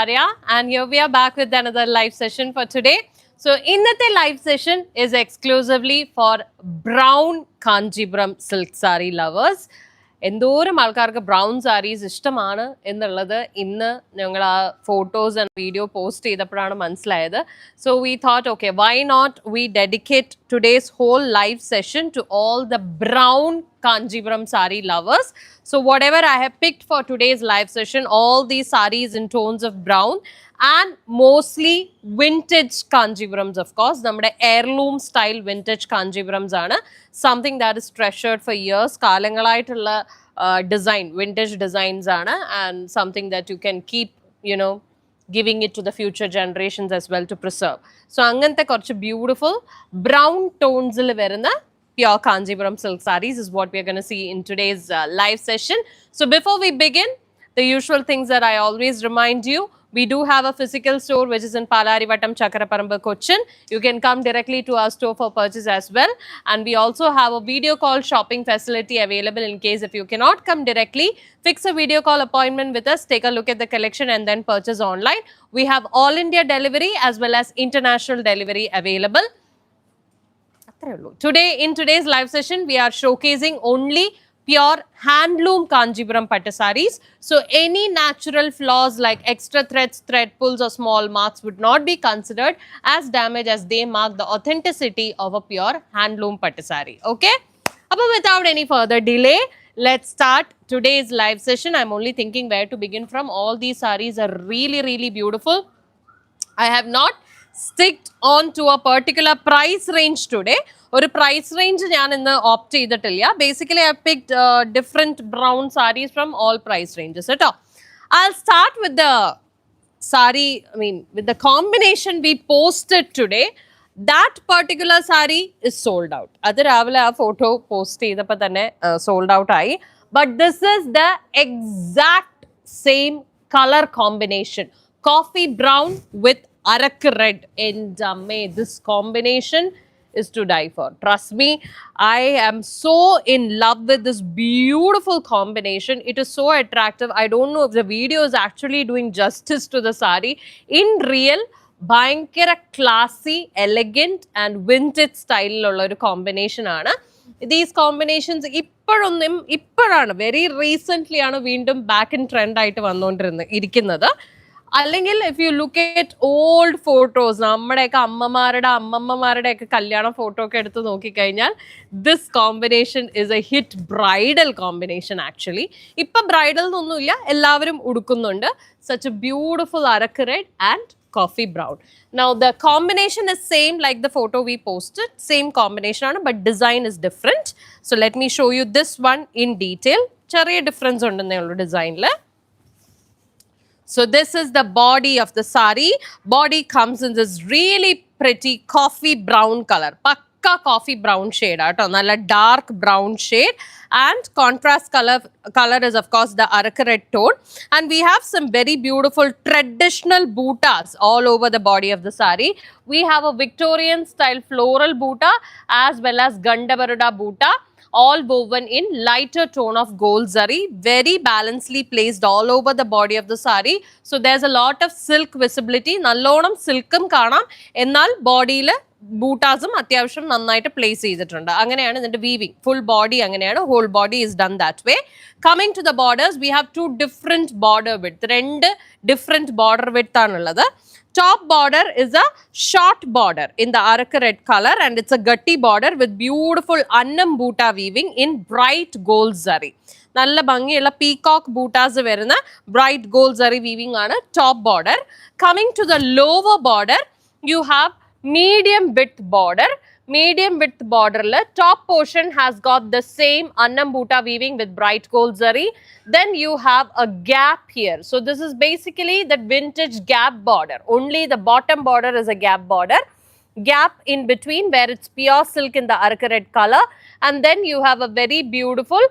Arya, and here we are back with another live session for today. So, the live session is exclusively for brown Kanchipuram silk sari lovers. എന്തോരം ആൾക്കാർക്ക് brown saris ഇഷ്ടമാണ് എന്നുള്ളത് ഇന്ന് ഞങ്ങൾ ആ photos and video post ചെയ്തപ്പോഴാണ് മനസ്സിലായത്. So we thought okay why not we dedicate today's whole live session to all the brown Kanchipuram sari lovers. So whatever I have picked for today's live session, all these saris in tones of brown and mostly vintage Kanchipurams, of course. Nammade heirloom style vintage Kanchipurams aanu. Something that is treasured for years. Kalangalayittulla design, vintage designs aanu, and something that you can keep, giving it to the future generations as well to preserve. So angante korchu beautiful brown tones il varuna pure Kanchipuram silk sarees is what we are going to see in today's live session. So before we begin, the usual things that I always remind you, we do have a physical store which is in Palarivattam, Chakkaraparamba, Cochin. You can come directly to our store for purchase as well. And we also have a video call shopping facility available in case if you cannot come directly, fix a video call appointment with us, take a look at the collection and then purchase online. We have all India delivery as well as international delivery available. Today, in today's live session, we are showcasing only pure handloom Kanchipuram Pattu sarees. So, any natural flaws like extra threads, thread pulls or small marks would not be considered as damage as they mark the authenticity of a pure handloom Pattu saree. Okay? But without any further delay, let's start today's live session. I'm only thinking where to begin from. All these sarees are really, really beautiful. I have not sticked on to a particular price range today. Or price range opt cheyiditilla. Basically, I picked different brown sarees from all price ranges. I'll start with the saree, with the combination we posted today. That particular saree is sold out. Adu ravile aa photo post cheyidappo thanne sold out aayi. But this is the exact same color combination. Coffee brown with arak red. And this combination is to die for. Trust me, I am so in love with this beautiful combination. It is so attractive. I don't know if the video is actually doing justice to the saree. In real, bhayankara classy, elegant and vintage style ulla oru combination aanu. These combinations ഇപ്പോഴാണ് very recently ആണ് വീണ്ടും back in trend ആയിട്ട് വന്നുകൊണ്ടിരിക്കുന്നത്. അല്ലെങ്കിൽ if you look at old photos, നമ്മുടെയൊക്കെ അമ്മമ്മമാരുടെയൊക്കെ കല്യാണ photo ഒക്കെ എടുത്ത് നോക്കിക്കഴിഞ്ഞാൽ this combination is a hit bridal combination actually. ഇപ്പം ബ്രൈഡൽ എന്നൊന്നുമില്ല, എല്ലാവരും ഉടുക്കുന്നുണ്ട്. Such a beautiful arak red and coffee brown. Now the combination is same like the photo we posted, same combination ആണ്, but design is different. So let me show you this one in detail. ചെറിയ difference ഉണ്ടെന്നേ ഉള്ളൂ ഡിസൈനിൽ. So this is the body of the sari. Body comes in this really pretty coffee brown color. Pakka coffee brown shade. Nalla dark brown shade. And contrast color is of course the arak red tone. And we have some very beautiful traditional bootas all over the body of the sari. We have a Victorian style floral boota as well as Gandabaruda boota. All woven in lighter tone of gold zari, very balancedly placed all over the body of the sari. So there's a lot of silk visibility. Nallonam silkum കാണാം, എന്നാൽ ബോഡിയിൽ ബൂട്ടാസും അത്യാവശ്യം നന്നായിട്ട് place ചെയ്തിട്ടുണ്ട്. അങ്ങനെയാണ് ഇതിന്റെ weaving. Full body അങ്ങനെയാണ്, whole body is done that way. Coming to the borders, we have 2 different border width. 2 different border width ആണുള്ളത്. Top border is a short border in the arak red color and it's a gatti border with beautiful annam boota weaving in bright gold zari. Nalla bhangiyulla peacock bootas varuna bright gold zari weaving aanu top border. Coming to the lower border, you have medium width border. Medium width border top portion has got the same annam boota weaving with bright gold zari. Then you have a gap here. So this is basically the vintage gap border. Only the bottom border is a gap border. Gap in between where it's pure silk in the arak red color. And then you have a very beautiful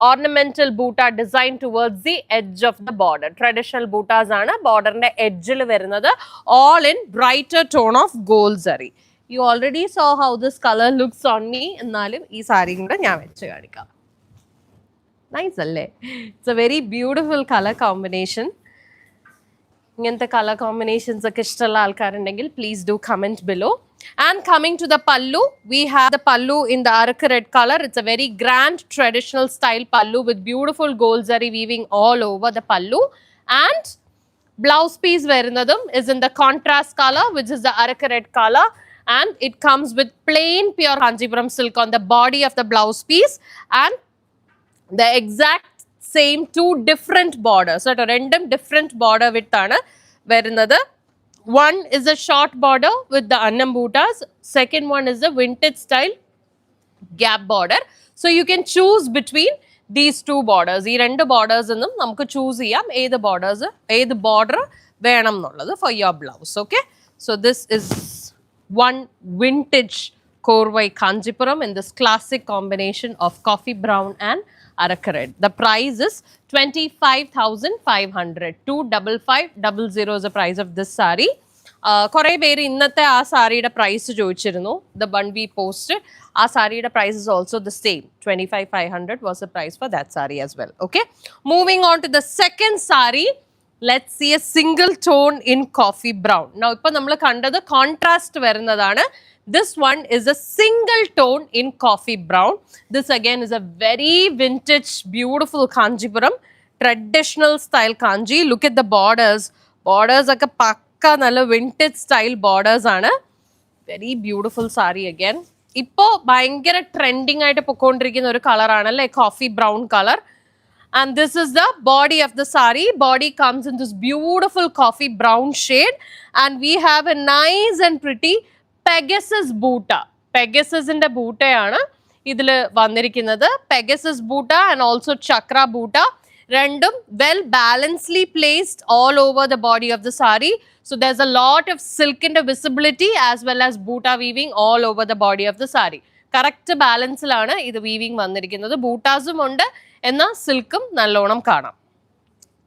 ornamental boota design towards the edge of the border. Traditional bootas aanu border ne edge il varunathu, all in brighter tone of gold zari. You already saw how this color looks on me. എന്നാലും ഈ സാരി കൂടെ ഞാൻ വെച്ച് കാണിക്കാം. Nice അല്ലേ? It's a very beautiful color combination. ഇങ്ങനത്തെ colour combinations ഒക്കെ ഇഷ്ടമുള്ള ആൾക്കാരുണ്ടെങ്കിൽ please do comment below. And coming to the pallu, we have the pallu in the arak red color. It's a very grand traditional style pallu with beautiful gold zari weaving all over the pallu. And blouse piece varunadum is in the contrast color, which is the arak red color. And it comes with plain pure Kanchipuram silk on the body of the blouse piece. And the exact same two different borders. So, random different border width aanu varunathu. One is a short border with the annam bootas. Second one is the vintage style gap border. So, you can choose between these two borders. Ee rendu borders innum namukku choose cheyam edu borders edu border venam ennallathu for your blouse. Okay. So, this is one vintage Korvai Kanchipuram in this classic combination of coffee brown and arak red. The price is 25,500. 25500 is the price of this saree. കുറേ പേര് ഇന്നത്തെ ആ സാരിയുടെ price ചോദിച്ചിരുന്നു. The one we posted, ആ സാരിയുടെ price is also the same. 25,500 was the price for that saree as well. Okay. Moving on to the second saree. Let's see a single tone in coffee brown. Now, ഇപ്പോൾ നമ്മൾ കണ്ടത് contrast വരുന്നതാണ്. This one is a single tone in coffee brown. This again is a very vintage, beautiful Kanchipuram, traditional style kanji. Look at the borders. Borders are pakka nalla vintage style borders aanu. Very beautiful saree again. Ippo bhayangara trending aayittu pokkondirikkunna oru color aanalle, coffee brown color. And this is the body of the saree. Body comes in this beautiful coffee brown shade. And we have a nice and pretty Pegasus Boota. Pegasus in the Boota ആണ് ഇതിൽ വന്നിരിക്കുന്നത്. Pegasus Boota and also Chakra Boota. രണ്ടും well balancedly placed all over the body of the saree. So there's a lot of silk in the visibility as well as Boota weaving all over the body of the saree. Correct ബാലൻസിലാണ് ഇത് weaving വന്നിരിക്കുന്നത്. ബൂട്ടാസും ഉണ്ട് എന്നാൽ സിൽക്കും നല്ലോണം കാണാം.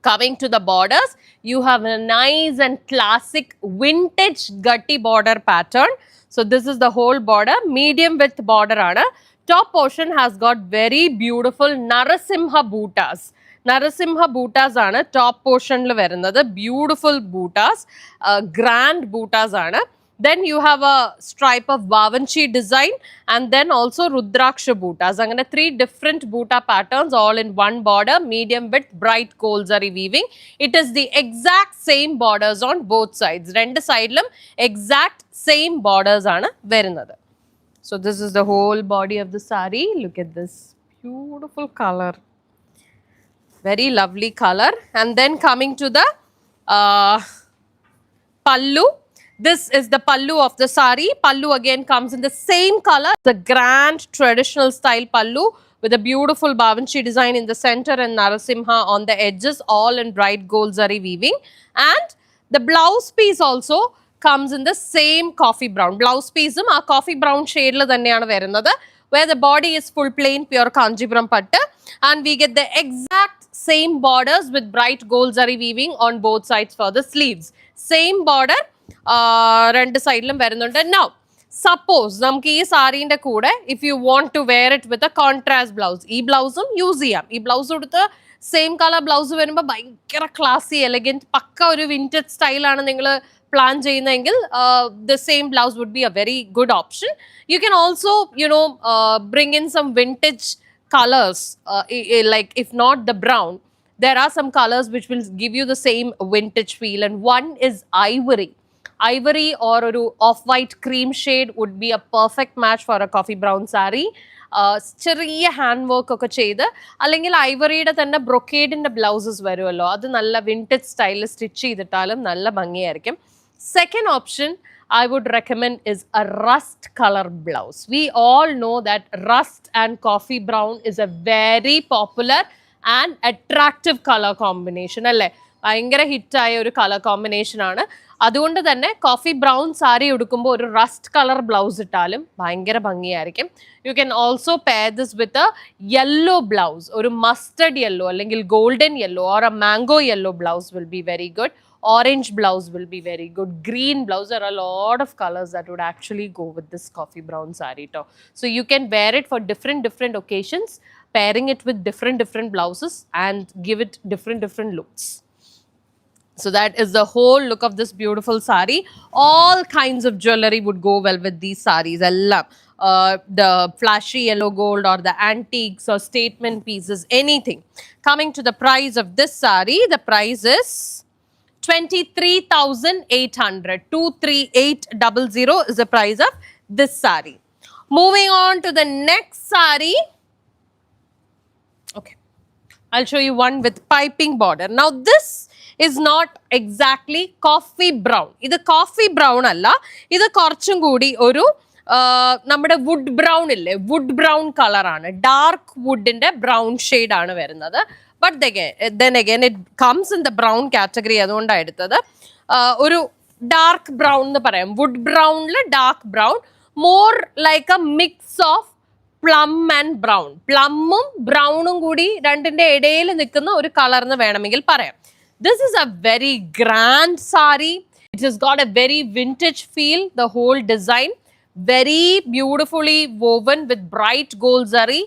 Coming to the borders, you have a nice and classic vintage gutty border pattern. So this is the whole border, medium width border aanu. Top portion has got very beautiful Narasimha bootas. Narasimha bootas aanu top portion lu varunathu. Beautiful bootas, grand bootas aanu. Then you have a stripe of Vavanchi design and then also Rudraksha bootas. Angana three different boota patterns all in one border, medium width, bright gold zari weaving. It is the exact same borders on both sides. Rendu sidelum exact same borders aanu varunathu. So this is the whole body of the saree. Look at this beautiful color. Very lovely color. And then coming to the pallu. This is the pallu of the saree. Pallu again comes in the same color. The grand traditional style pallu with a beautiful Bavanchi design in the center and Narasimha on the edges, all in bright gold zari weaving. And the blouse piece also comes in the same coffee brown. Blouse piece a coffee brown shade la thanneyanu varunathu, where the body is full plain pure Kanchipuram pattu, and we get the exact same borders with bright gold zari weaving on both sides for the sleeves. Same border രണ്ട് സൈഡിലും വരുന്നുണ്ട്. Now, suppose നമുക്ക് ഈ സാരീൻ്റെ കൂടെ if you want to wear it with a contrast blouse, ഈ ബ്ലൗസും use ചെയ്യാം. ഈ ബ്ലൗസ് കൊടുത്ത് സെയിം കളർ ബ്ലൗസ് വരുമ്പോൾ ഭയങ്കര ക്ലാസി എലഗൻറ്റ് പക്ക ഒരു വിൻറ്റേജ് സ്റ്റൈലാണ് നിങ്ങൾ പ്ലാൻ ചെയ്യുന്നതെങ്കിൽ the same blouse would be a very good option. You can also, bring in some vintage colors, like if not the brown, there are some colors which will give you the same vintage feel, and one is ivory. Ivory or a off-white cream shade would be a perfect match for a coffee brown saree. ചെറിയ hand work ഒക്കെ ചെയ്ത് അല്ലെങ്കിൽ ഐവറിയുടെ തന്നെ ബ്രൊക്കേഡിൻ്റെ blouses വരുമല്ലോ, അത് നല്ല vintage സ്റ്റൈലിൽ stitch ചെയ്തിട്ടാലും നല്ല ഭംഗിയായിരിക്കും. Second option I would recommend is a rust color blouse. We all know that rust and coffee brown is a very popular and attractive color combination അല്ലേ, ഭയങ്കര ഹിറ്റായ ഒരു കളർ കോമ്പിനേഷൻ ആണ്. അതുകൊണ്ട് തന്നെ കോഫി ബ്രൗൺ സാരി ഉടുക്കുമ്പോൾ ഒരു rest colour blouse ഇട്ടാലും ഭയങ്കര ഭംഗിയായിരിക്കും. You can also pair this with a yellow blouse, ഒരു മസ്റ്റർഡ് യെല്ലോ അല്ലെങ്കിൽ golden yellow or A mango yellow blouse will be very good. Orange blouse will be very good. Green blouse, there are a lot of colors that would actually go with this coffee brown saree top. So you can wear it for different occasions, pairing it with different blouses and give it different looks. So that is the whole look of this beautiful sari. All kinds of jewelry would go well with these saris. The flashy yellow gold or the antiques or statement pieces, anything. Coming to the price of this sari, the price is 23,800. 23800 is the price of this sari. Moving on to the next sari. Okay, I'll show you one with piping border. Now this is not exactly coffee brown. This coffee brown alla. This korchum koodi oru നമ്മുടെ would brown ഇല്ലേ, would brown കളറാണ്, dark വുഡിന്റെ brown shade ആണ് വരുന്നത്. But then again it comes in the brown category. അതുകൊണ്ടാണ് എടുത്തത്. ഒരു dark brown എന്ന് പറയാം, വുഡ് ബ്രൗണിൽ dark brown, more like a mix of plum and brown. പ്ലമ്മും ബ്രൗണും കൂടി രണ്ടിന്റെ ഇടയിൽ നിൽക്കുന്ന ഒരു കളർ എന്ന് വേണമെങ്കിൽ പറയാം. This is a very grand sari. It has got a very vintage feel, the whole design. Very beautifully woven with bright gold zari.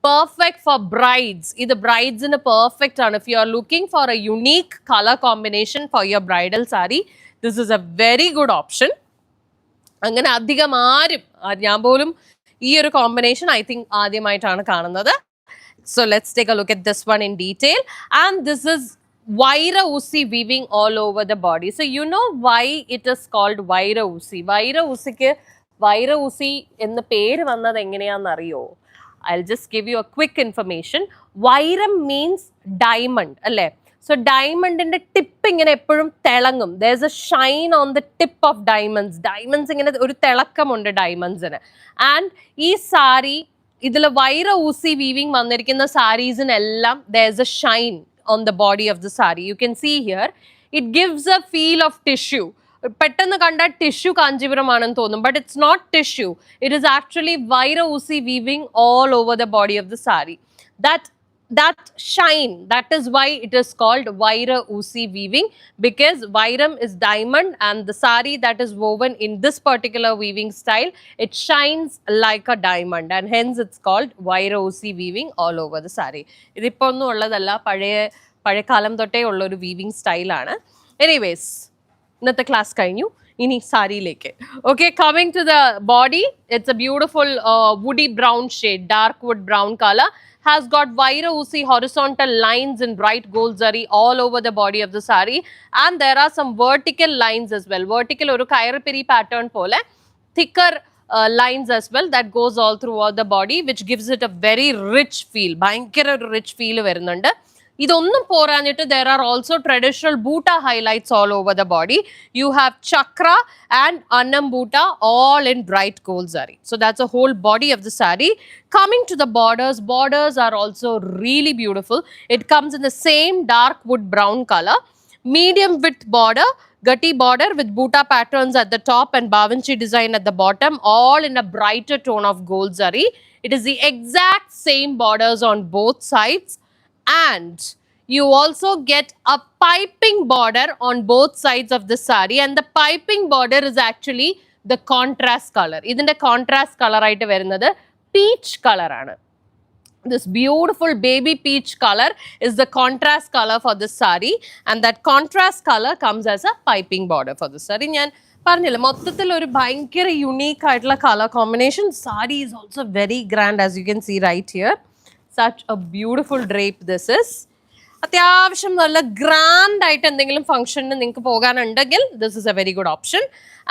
Perfect for brides. This brides in a perfect one. If you are looking for a unique color combination for your bridal sari, this is a very good option. അങ്ങനെ അധികം ആരും ഞാൻ പോലും ഈ ഒരു combination I think ആദ്യമായിട്ടാണ് കാണുന്നത്. So let's take a look at this one in detail. And this is Vaira Usi weaving all over the body. So you know why it is called Vaira Usi. Vaira Usiക്ക് Vaira Usi എന്ന പേര് വന്നത് എങ്ങനെയാണെന്ന് അറിയോ? I'll just give you a quick information. Vairam means diamond, അല്ലേ? So diamond ന്റെ tip ഇങ്ങനെ എപ്പോഴും തിളങ്ങും. There's a shine on the tip of diamonds. Diamonds ഇങ്ങനെ ഒരു തിളക്കമുണ്ട് ഡയമണ്ട്സിന്. ആൻഡ് ഈ സാരി ഇതിൽ Vaira Usi weaving വന്നിരിക്കുന്ന സാരീസിനെല്ലാം there's a shine on the body of the sari. You can see here, it gives a feel of tissue. പെട്ടെന്ന് കണ്ട tissue Kanchipuram ആണെന്ന് തോന്നും, but it's not tissue. It is actually Vaira Usi weaving all over the body of the sari. That shine, that is why it is called Vaira Usi weaving, because Vairam is diamond and the sari that is woven in this particular weaving style, it shines like a diamond, and hence it's called Vaira Usi weaving all over the sari. ഇതിപ്പോ ഒന്നും ഉള്ളതല്ല, പഴയ കാലം തൊട്ടേ ഉള്ള ഒരു weaving സ്റ്റൈലാണ്. Anyways ഇന്നത്തെ ക്ലാസ് കഴിഞ്ഞു, ഇനി സാരിയിലേക്ക്. Okay, coming to the body, it's a beautiful woody brown shade, dark wood brown color, has got Vaira Usi horizontal lines in bright gold zari all over the body of the sari, and there are some vertical lines as well. Vertical oru kairapiri pattern pole thicker lines as well that goes all throughout the body, which gives it a very rich feel. Bhayankara rich feel varunundu. ഇതൊന്നും പോരാഞ്ഞിട്ട് there are also traditional Bhuta highlights all over the body. You have chakra and Annam Bhuta all in bright gold zari. So that's the whole body of the sari. Coming to the borders, borders are also really beautiful. It comes in the same dark wood brown color, medium width border, gatti border with Bhuta patterns at the top and Bavanchi design at the bottom, all in a brighter tone of gold zari. It is the exact same borders on both sides. And you also get a piping border on both sides of the sari, and the piping border is actually the contrast color. Idinte contrast color aayittu varunathu peach color aanu. This beautiful baby peach color is the contrast color for this sari, and that contrast color comes as a piping border for the sari. ഞാൻ പറഞ്ഞില്ല, മൊത്തത്തിൽ ഒരു ഭയങ്കര unique ആയിട്ടുള്ള colour combination. Sari is also very grand, as you can see right here. Such a beautiful drape this is. അത്യാവശ്യം നല്ല grand ആയിട്ട് എന്തെങ്കിലും ഫംഗ്ഷന് നിങ്ങൾക്ക് പോകാനുണ്ടെങ്കിൽ this is a very good option.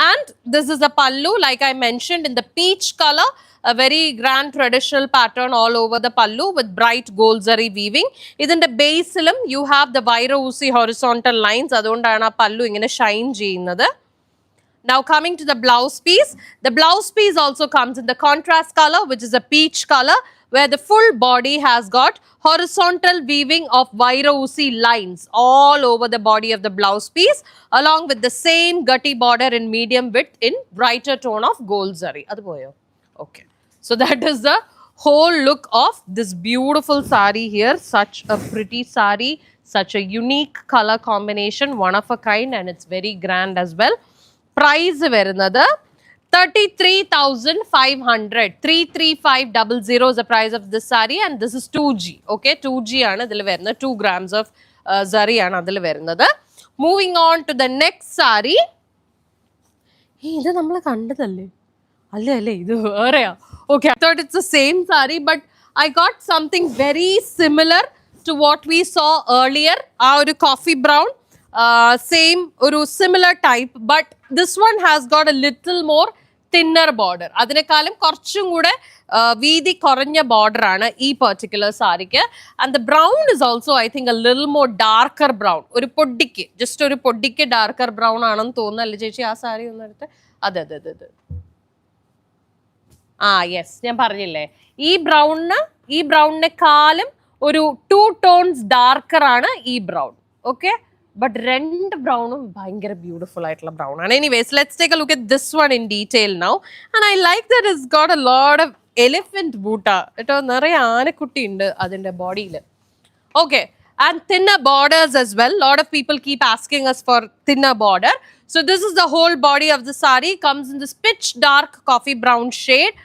And this is the pallu, like I mentioned, in the peach color, a very grand traditional pattern all over the pallu with bright gold zari weaving. ഇതിന്റെ ബേസിലും you have the Vaira Usi horizontal lines, അതുകൊണ്ടാണ് ആ പല്ലു ഇങ്ങനെ ഷൈൻ ചെയ്യുന്നത്. Now coming to the blouse piece, the blouse piece also comes in the contrast color, which is a peach color, where the full body has got horizontal weaving of Vaira Usi lines all over the body of the blouse piece, along with the same gatti border in medium width in brighter tone of gold zari. Adu poyo. Okay. So that is the whole look of this beautiful sari here. Such a pretty sari, such a unique color combination, one of a kind, and it's very grand as well. Price വരുന്നത് 33,500. 33500 is the price of this sari, and this is 2G. Okay, 2G ആണ് ഇതിൽ വരുന്നത്. 2 grams of zari ആണ് അതിൽ വരുന്നത്. Moving on to the next sari. Hey, this we kandadalle. Okay, I thought it's the same sari, but I got something very similar to what we saw earlier. Our coffee brown, same similar type, but this one has got a little more thinner border. Adinekalam korchum kude veedi koranja border aanu ee particular sarikku, and the brown is also I think a little more darker brown. Oru poddikke just oru poddikke darker brown aananu thonnu alle chechi aa sari onnu eduthe adu yes ഞാൻ പറഞ്ഞില്ലേ ഈ ബ്രൗണിനെക്കാളും ഒരു 2 tones darker ആണ് ഈ brown. Okay, but രണ്ട് ബ്രൗണും ഭയങ്കര beautiful ആയിട്ടുള്ള brown ആണ്. Anyways let's take a look at this one in detail now. And I like that it's got a lot of elephant buta കേട്ടോ, നിറയെ ആനക്കുട്ടി ഉണ്ട് അതിന്റെ ബോഡിയിൽ. Okay, and thinner borders as well. Lot of people keep asking us for thinner border. So this is the whole body of the sari, comes in this pitch dark coffee brown shade,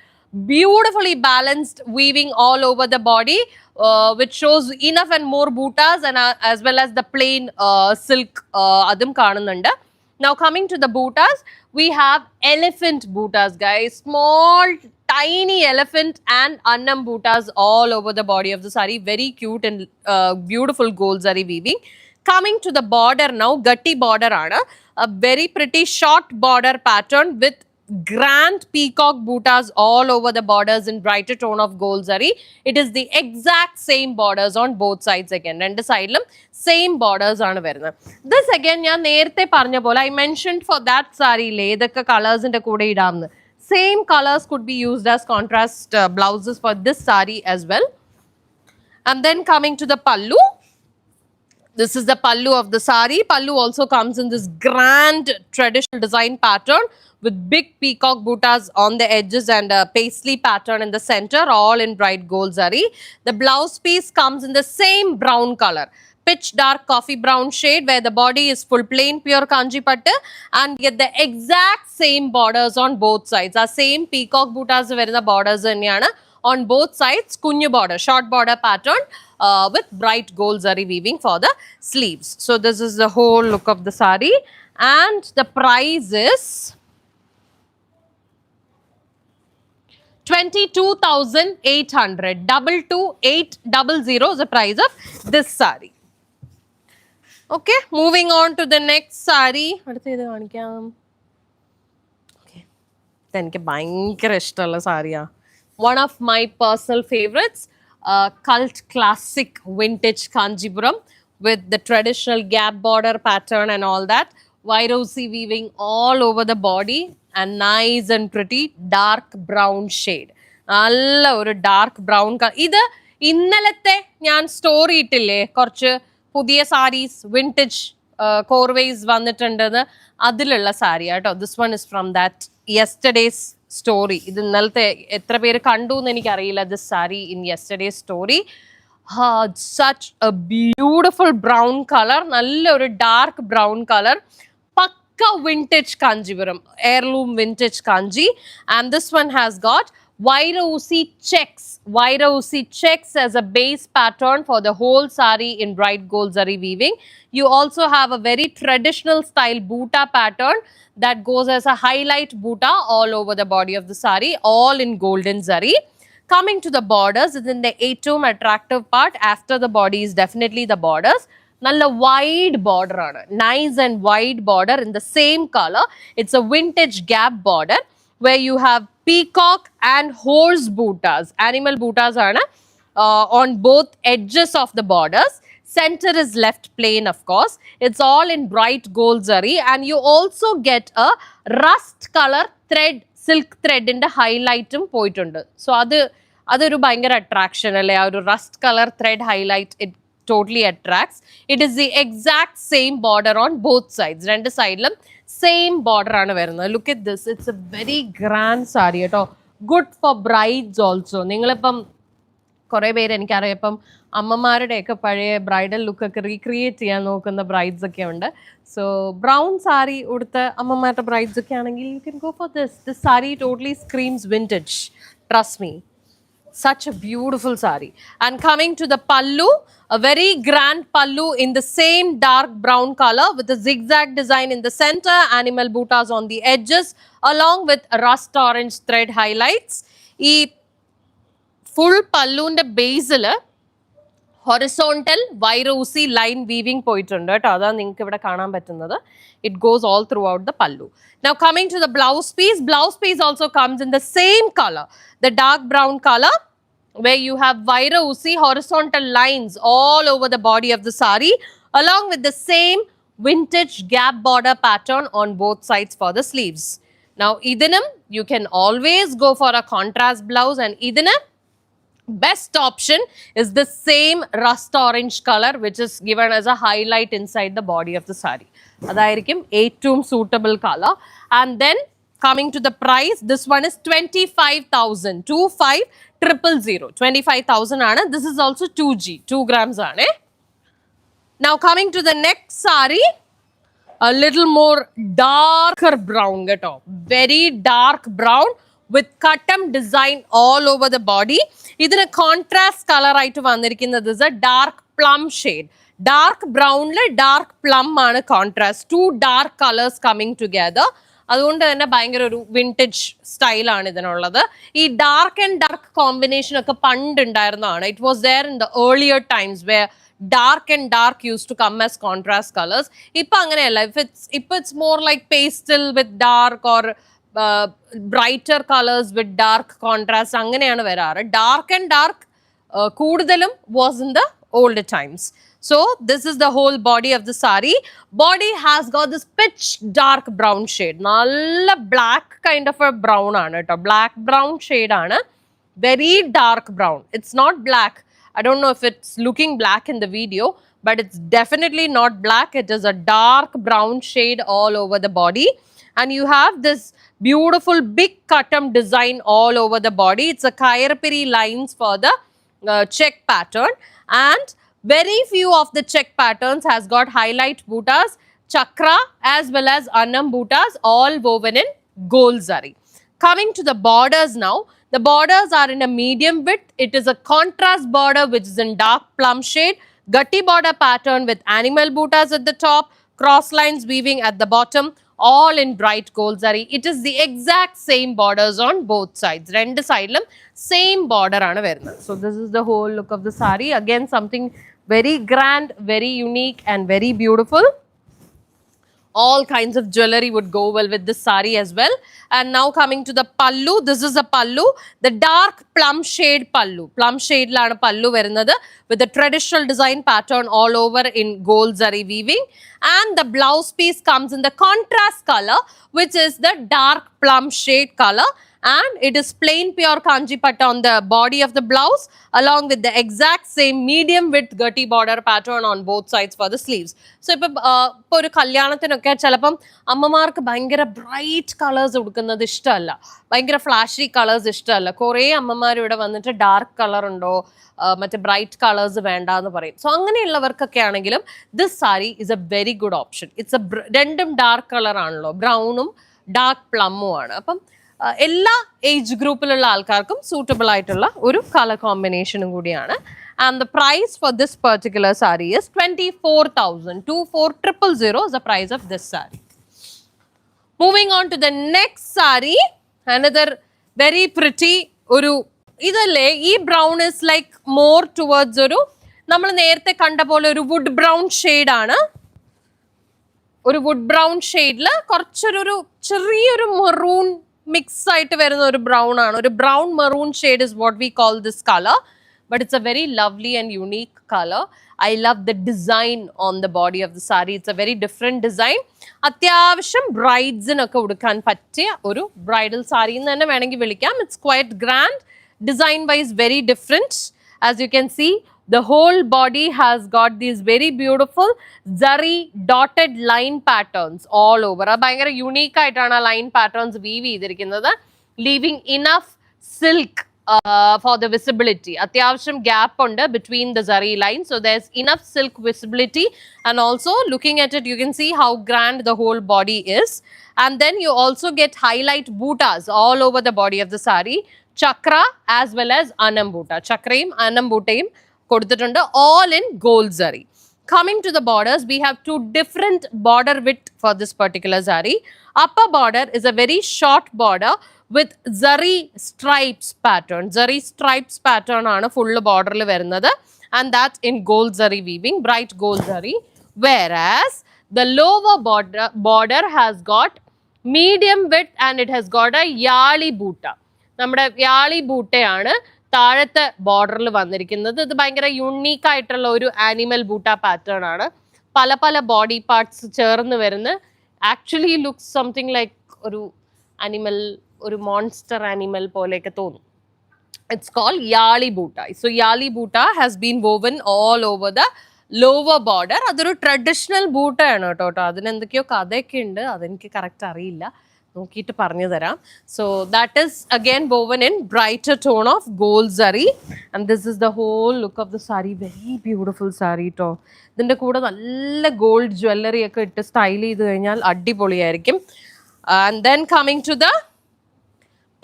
beautifully balanced weaving all over the body, which shows enough and more bootas, and as well as the plain silk adum kanununda. Now coming to the bootas, we have elephant bootas, guys. Small tiny elephant and annam bootas all over the body of the sari. Very cute and beautiful gold zari weaving. Coming to the border now, gatti border aana, a very pretty short border pattern with grand peacock bootas all over the borders in brighter tone of gold zari. It is the exact same borders on both sides again. Rendu sidelum same borders aanu varuna. This again ഞാൻ നേരത്തെ പറഞ്ഞ പോലെ I mentioned for that sari le ഇതൊക്കെ colors ന്റെ കൂടെ ഇടാമെന്ന്. Same colors could be used as contrast blouses for this sari as well. And then coming to the pallu. This is the pallu of the sari. Pallu also comes in this grand traditional design pattern with big peacock bootas on the edges and a paisley pattern in the center, all in bright gold zari. The blouse piece comes in the same brown color, pitch dark coffee brown shade, where the body is full plain pure kanchipuram, and get the exact same borders on both sides. Our same peacock bootas varuna borders thaneyana on both sides. Kunju border, short border pattern with bright gold zari weaving for the sleeves. So this is the whole look of the sari, and the price is 22,800. 22,800 is the price of this sari. Okay, moving on to the next sari. അടുത്തേത് കാണിക്കാം. Okay, എനിക്ക് ഭയങ്കര ഇഷ്ടമുള്ള സാരിയാ. One of my personal favorites, cult classic vintage Kanchipuram with the traditional gap border pattern and all that. Vairosi weaving all over the body and nice and pretty dark brown shade. നല്ല ഒരു dark brown colour. ഇത് ഇന്നലത്തെ ഞാൻ story ഇട്ടില്ലേ കുറച്ച് പുതിയ saris vintage കോർവേസ് വന്നിട്ടുണ്ടെന്ന്, അതിലുള്ള സാരി കേട്ടോ. This one is from that yesterday's story. ഇത് ഇന്നലത്തെ എത്ര പേര് കണ്ടു എന്ന് എനിക്കറിയില്ല. This sari in yesterday's story. Such a beautiful brown colour, നല്ലൊരു ഡാർക്ക് ബ്രൗൺ കളർ, പക്ക vintage Kanchipuram, heirloom vintage kanji. And this one has got Vairosi checks as a base pattern for the whole sari in bright gold zari weaving. You also have a very traditional style boota pattern that goes as a highlight boota all over the body of the sari, all in golden zari. Coming to the borders, within the atom attractive part after the body is definitely the borders. Nalla wide border aanu, nice and wide border in the same color. It's a vintage gap border where you have peacock and horse bootas, animal bootas aanu, on both edges of the borders. Center is left plain, of course. It's all in bright gold zari, and you also get a rust color thread, silk thread in the highlight poitundu. So adoru bhayangara attraction alle, a rust color thread highlight, it totally attracts. It is the exact same border on both sides. Rendu sidelum same border aanu varunnu. Look at this, it's a very grand sari keto. Good for brides also. Ningalippam കുറേ പേര് എനിക്കറിയാം ഇപ്പം അമ്മമാരുടെയൊക്കെ പഴയ bridal ലുക്കൊക്കെ recreate ചെയ്യാൻ നോക്കുന്ന brides ഒക്കെ ഉണ്ട്. So brown sari ഉടുത്ത അമ്മമാരുടെ ബ്രൈഡ്സ് ഒക്കെ ആണെങ്കിൽ you can go for this. This sari totally screams vintage, trust me. Such a beautiful sari. And coming to the pallu, a very grand pallu in the same dark brown color with a zigzag design in the center, animal buttas on the edges, along with rust orange thread highlights. ഈ full പല്ലുവിന്റെ ബേസിൽ horizontal വൈറൂസി line weaving പോയിട്ടുണ്ട് കേട്ടോ. അതാണ് നിങ്ങൾക്ക് ഇവിടെ കാണാൻ പറ്റുന്നത്. It goes all throughout the pallu. Now coming to the blouse piece also comes in the same color, the dark brown color, where you have vairousi horizontal lines all over the body of the sari, along with the same vintage gap border pattern on both sides for the sleeves. Now idinum you can always go for a contrast blouse, and idinum best option is the same rust orange color which is given as a highlight inside the body of the sari. Adayirikkum ഏറ്റവും suitable color. And then coming to the price, this one is 25,000, 25,000, 25,000 aanu. This is also 2G, 2 grams aanu. Now coming to the next sari, a little more darker brown geto, very dark brown with cuttam design all over the body. Idine contrast color ആയിട്ട് വന്നിരിക്കുന്നത് is a dark plum shade. Dark brown le dark plum ആണ് contrast. Two dark colors coming together. അതുകൊണ്ട് തന്നെ ഭയങ്കര ഒരു vintage സ്റ്റൈലാണ് ഇതിനുള്ളത്. ഈ ഡാർക്ക് ആൻഡ് ഡാർക്ക് കോമ്പിനേഷൻ ഒക്കെ പണ്ട് ഉണ്ടായിരുന്നതാണ്. It was there in the earlier times where dark and dark used to come as contrast colors. Ipa anganeyalla. If it's more like pastel with dark or brighter colors with dark contrast anganeyanu vararu. Dark and dark kooduthalum was in the older times. So this is the whole body of the sari. Body has got this pitch dark brown shade. Nalla black kind of a brown aanu ട്ടോ. Black brown shade aanu. Very dark brown. It's not black. I don't know if it's looking black in the video, but it's definitely not black. It is a dark brown shade all over the body. And you have this beautiful big cuttam design all over the body. It's a kairapiri lines for the check pattern. And very few of the check patterns has got highlight buttas, chakra as well as annam buttas all woven in gold zari. Coming to the borders now. The borders are in a medium width. It is a contrast border which is in dark plum shade. Gatti border pattern with animal buttas at the top. Cross lines weaving at the bottom. All in bright gold zari. It is the exact same borders on both sides. Rendu sidelum same border aanu varunathu. So this is the whole look of the sari. Again something very grand, very unique and very beautiful. All kinds of jewelry would go well with this sari as well. And now coming to the pallu, this is a pallu, the dark plum shade pallu. Plum shade lana pallu varunathu with the traditional design pattern all over in gold zari weaving. And the blouse piece comes in the contrast color, which is the dark plum shade color. And it is plain pure Kanchipuram on the body of the blouse, along with the exact same medium width gatti border pattern on both sides for the sleeves. So ipo oru kalyanatinokke chalappam ammamarkku bhayangara bright colors udukkunnathu ishtalla, bhayangara flashy colors ishtalla. Kore ammamar ivide vannittu dark color undo, matte bright colors venda ennu parayum. So anganeyullavarkokke aanengilum this sari is a very good option. It's a rendum dark color aanallo, brown um dark plum um aanu. Appam എല്ലാ age ഗ്രൂപ്പിലുള്ള ആൾക്കാർക്കും suitable ആയിട്ടുള്ള ഒരു colour കോമ്പിനേഷനും കൂടിയാണ്. And the price for this particular sari is 24,000. 24,000 is the price of this sari. Moving on to the next sari, another very pretty ഒരു ഇതല്ലേ, ഈ brown is like more towards ഒരു നമ്മൾ നേരത്തെ കണ്ട പോലെ ഒരു വുഡ് ബ്രൗൺ ഷെയ്ഡ് ആണ്. ഒരു വുഡ് ബ്രൗൺ ഷെയ്ഡിൽ കുറച്ചൊരു ചെറിയൊരു മെറൂൺ മിക്സ് ആയിട്ട് വരുന്ന ഒരു ബ്രൗൺ ആണ്. ഒരു brown maroon shade is what we call this colour. But it's a very lovely and unique color. I love the design on the body of the sari. It's a very different design. അത്യാവശ്യം ബ്രൈഡ്സിനൊക്കെ ഉടുക്കാൻ പറ്റിയ ഒരു bridal sari എന്ന് തന്നെ വേണമെങ്കിൽ വിളിക്കാം. It's quite grand. Design wise very different. As you can see, the whole body has got these very beautiful zari dotted line patterns all over. ഭയങ്കര unique ആയിട്ടാണ് ആ ലൈൻ പാറ്റേൺസ് വീവ് ചെയ്തിരിക്കുന്നത്. Leaving enough silk for the visibility. അത്യാവശ്യം gap ഉണ്ട് between the zari lines, so there's enough silk visibility. And also looking at it, you can see how grand the whole body is. And then you also get highlight buttas all over the body of the sari. chakra as well as anambuta. Chakrayum, anambutayum kodutittundu, all in gold zari. Coming to the borders, we have two different border width for this particular zari. Upper border is a very short border with zari stripes pattern. Zari stripes pattern aanu full border il varunathu, and that's in gold zari weaving, bright gold zari. Whereas the lower border has got medium width and it has got a yali boota. നമ്മുടെ യാളി ബൂട്ടയാണ് താഴത്തെ ബോർഡറിൽ വന്നിരിക്കുന്നത്. ഇത് ഭയങ്കര unique ആയിട്ടുള്ള ഒരു animal ബൂട്ട pattern ആണ്. പല പല ബോഡി പാർട്സ് ചേർന്ന് വരുന്ന, ആക്ച്വലി ലുക്സ് സംതിങ് ലൈക്ക് ഒരു ആനിമൽ, ഒരു മോൺസ്റ്റർ ആനിമൽ പോലെയൊക്കെ തോന്നും. It's called yali boota. So yali boota has been woven all over the lower border. അതൊരു ട്രഡീഷണൽ ബൂട്ടയാണ് കേട്ടോ. അതിനെന്തൊക്കെയോ കഥയൊക്കെ ഉണ്ട്, അതെനിക്ക് കറക്റ്റ് അറിയില്ല, നോക്കിയിട്ട് പറഞ്ഞു തരാം. So that is again woven in brighter tone of gold zari, and this is the whole look of the sari. Very beautiful sari ട്ടോ. ഇതിൻ്റെ കൂടെ നല്ല ഗോൾഡ് ജ്വല്ലറി ഒക്കെ ഇട്ട് സ്റ്റൈൽ ചെയ്ത് കഴിഞ്ഞാൽ അടിപൊളിയായിരിക്കും. And then coming to the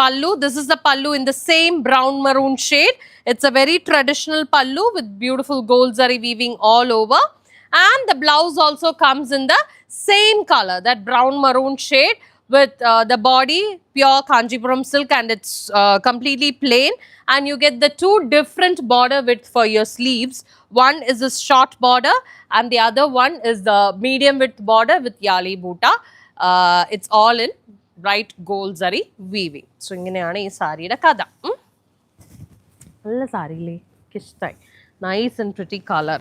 pallu, this is the pallu in the same brown maroon shade. It's a very traditional pallu with beautiful gold zari weaving all over, and the blouse also comes in the same color, that brown maroon shade, with the body pure Kanchipuram silk, and it's completely plain, and you get the two different border width for your sleeves. One is a short border and the other one is the medium width border with yali boota. It's all in bright gold zari weaving. So ഇങ്ങനെയാണ് ഈ സാരിയുടെ കഥ. നല്ല സാരിയില്ലേ, ഇഷ്ടമായി. Nice and pretty color,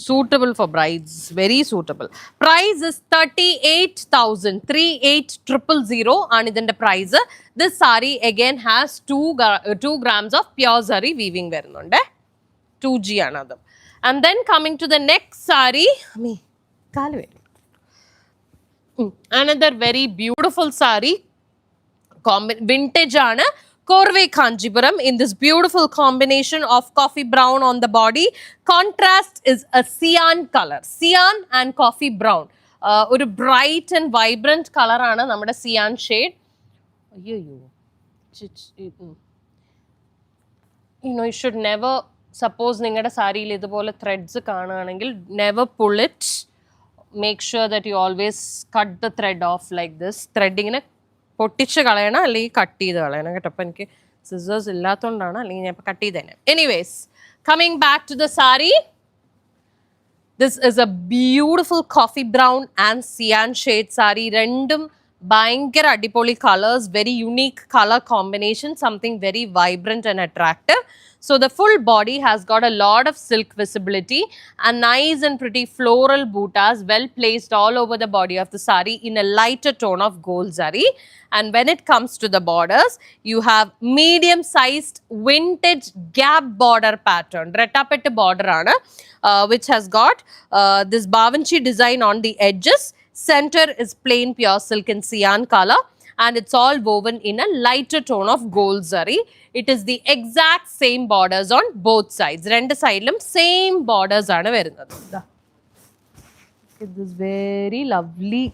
suitable for brides, very suitable. Price is 38,000, 38,000 ആണ് ഇതിന്റെ price. This sari again has 2 grams of pure zari weaving വരുന്നുണ്ട്, 2G ആണ് അത്. And then coming to the next sari, another very beautiful sari, vintage aanu, Korve Kanchipuram, in this beautiful combination of coffee brown on the body. Contrast is a cyan color, cyan and coffee brown. ഒരു bright and vibrant color ആണ് നമ്മുടെ cyan shade. You know, you should never, suppose നിങ്ങളുടെ സാരിയിൽ ഇതുപോലെ threads കാണുകയാണെങ്കിൽ, never pull it. Make sure that you always cut the thread off like this. ത്രെഡിങ്ങിനെ പൊട്ടിച്ച് കളയണം, അല്ലെങ്കിൽ കട്ട് ചെയ്ത് കളയണം കേട്ടോ. അപ്പം എനിക്ക് സിസേഴ്സ് ഇല്ലാത്തതുകൊണ്ടാണ്, അല്ലെങ്കിൽ ഞാൻ ഇപ്പം കട്ട് ചെയ്തേനെ. Anyways, coming back to the sari. This is a beautiful coffee brown and cyan shade sari. രണ്ടും ഭയങ്കര അടിപൊളി colours, very unique colour combination, something very vibrant and attractive. So the full body has got a lot of silk visibility and nice and pretty floral bootas well placed all over the body of the sari in a lighter tone of gold zari. And when it comes to the borders, you have medium sized vintage gap border pattern, rettapettu border aanu, which has got this bavanchi design on the edges. Center is plain pure silk in cyan color, and it's all woven in a lighter tone of gold zari. It is the exact same borders on both sides. Rendu sidelum same borders aanu varunathu. Look at this very lovely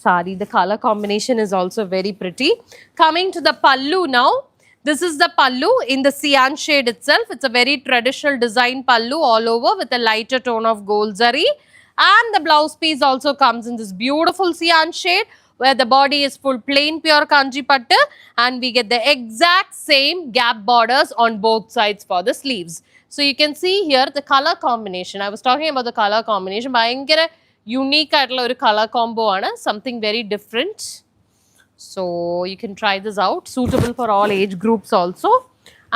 sari. The color combination is also very pretty. Coming to the pallu now. This is the pallu in the cyan shade itself. It's a very traditional design pallu all over with a lighter tone of gold zari. And the blouse piece also comes in this beautiful cyan shade, where the body is full plain pure kanchi pattu, and we get the exact same gap borders on both sides for the sleeves. So you can see here the color combination. I was talking about the color combination. Bhayangara unique aayittulla oru color combo aanu, something very different. So you can try this out, suitable for all age groups also,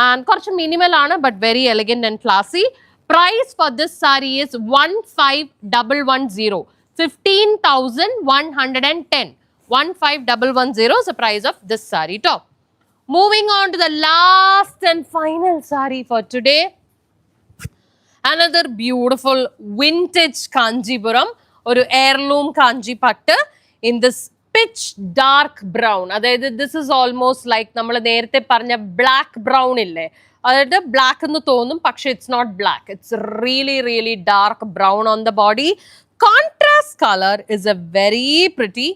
and korchu minimal aanu but very elegant and classy. Price for this saree is 15,110, 15,110. 15,110 is the price of this saree top. Moving on to the last and final saree for today. Another beautiful vintage Kanchipuram, or heirloom kanchi pattu in this pitch dark brown. Adayathu this is almost like നമ്മൾ നേരത്തെ പറഞ്ഞ black brown ഇല്ലേ, അതായത് black എന്ന് തോന്നും, പക്ഷെ it's not black. It's really really dark brown on the body. Contrast colour is a very pretty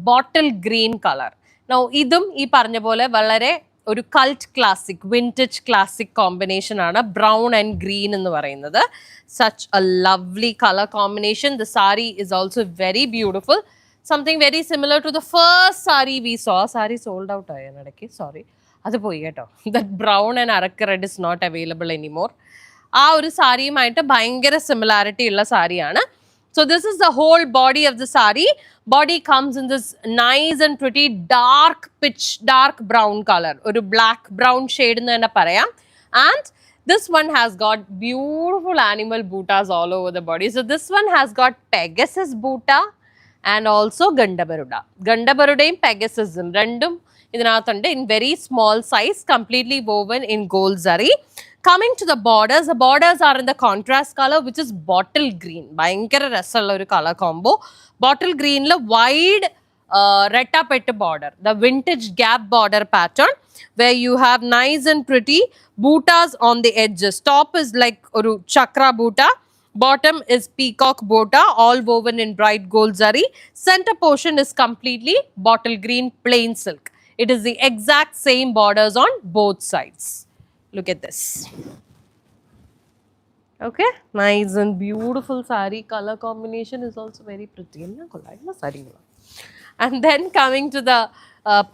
bottle green colour. Now ഇതും ഈ പറഞ്ഞ പോലെ വളരെ ഒരു cult classic, vintage classic combination ആണ് brown and green എന്ന് പറയുന്നത്. Such a lovely color combination. The sari is also very beautiful. Something very similar to the first sari we saw. Sari sold out ആയാണ് ഇടയ്ക്ക്, sorry. അത് പോയി കേട്ടോ. That brown and arak red is not available anymore. ആ ഒരു സാരിയുമായിട്ട് ഭയങ്കര similarity ഉള്ള സാരിയാണ്. So this is the whole body of the sari. Body comes in this nice and pretty dark pitch, dark brown color. Oru black brown shade ennu thanne parayam. And this one has got beautiful animal bootas all over the body. So this one has got Pegasus boota and also Gandabaruda. Gandabarudayum Pegasusum rendum idinathunde in very small size, completely woven in gold zari. Coming to the borders are in the contrast color, which is bottle green. Bhayankara rasalla oru color combo. Bottle green la wide rettapettu border, the vintage gap border pattern, where you have nice and pretty bootas on the edges. Top is like oru chakra boota, bottom is peacock boota, all woven in bright gold zari. Center portion is completely bottle green plain silk. It is the exact same borders on both sides. Look at this. Okay, nice and beautiful sari. Color combination is also very pretty. And then coming to the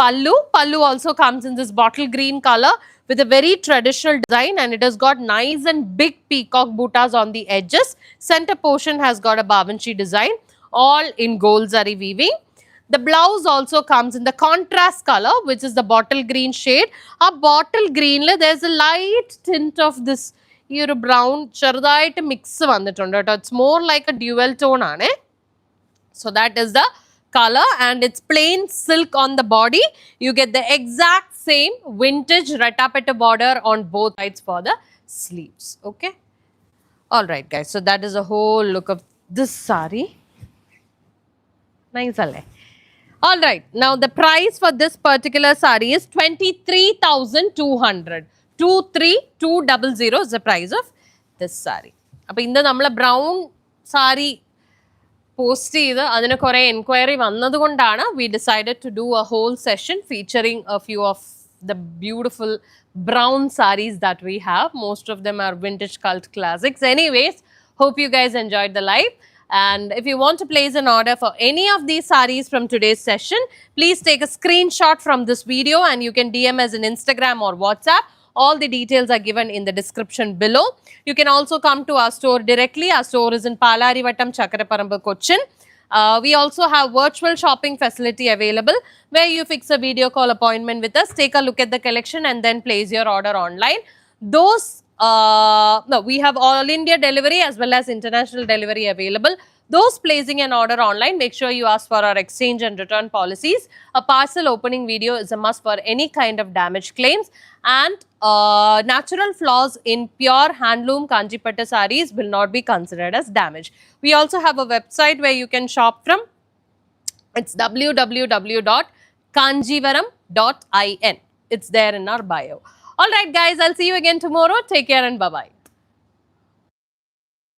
pallu. Pallu also comes in this bottle green color with a very traditional design, and it has got nice and big peacock bootas on the edges. Center portion has got a babanchi design, all in gold zari weaving. The blouse also comes in the contrast color, which is the bottle green shade. A bottle green la there's a light tint of this here brown cherdayittu mix vannitundu. It's more like a dual tone aane. So that is the color, and it's plain silk on the body. You get the exact same vintage rettapettu border on both sides for the sleeves. Okay, all right guys, so that is a whole look of this sari. Nice alle. All right, now the price for this particular sari is 23,200. 23,200 is the price of this sari. അപ്പോൾ ഇന്ന് നമ്മൾ brown sari post ചെയ്ത് അതിന് കുറേ enquiry വന്നതുകൊണ്ടാണ് we decided to do a whole session featuring a few of the beautiful brown saris that we have. Most of them are vintage cult classics. Anyways, hope you guys enjoyed the live. And if you want to place an order for any of these saris from today's session, please take a screenshot from this video and you can DM us in Instagram or WhatsApp. All the details are given in the description below. You can also come to our store directly. Our store is in Palarivattam, Chakaraparambu, Cochin. We also have virtual shopping facility available where you fix a video call appointment with us, take a look at the collection and then place your order online. Those we have all India delivery as well as international delivery available. Those placing an order online, make sure you ask for our exchange and return policies. A parcel opening video is a must for any kind of damage claims, and natural flaws in pure handloom Kanchipuram sarees will not be considered as damage. We also have a website where you can shop from. It's www.kanchivaram.in. It's there in our bio. All right guys, I'll see you again tomorrow. Take care and bye-bye.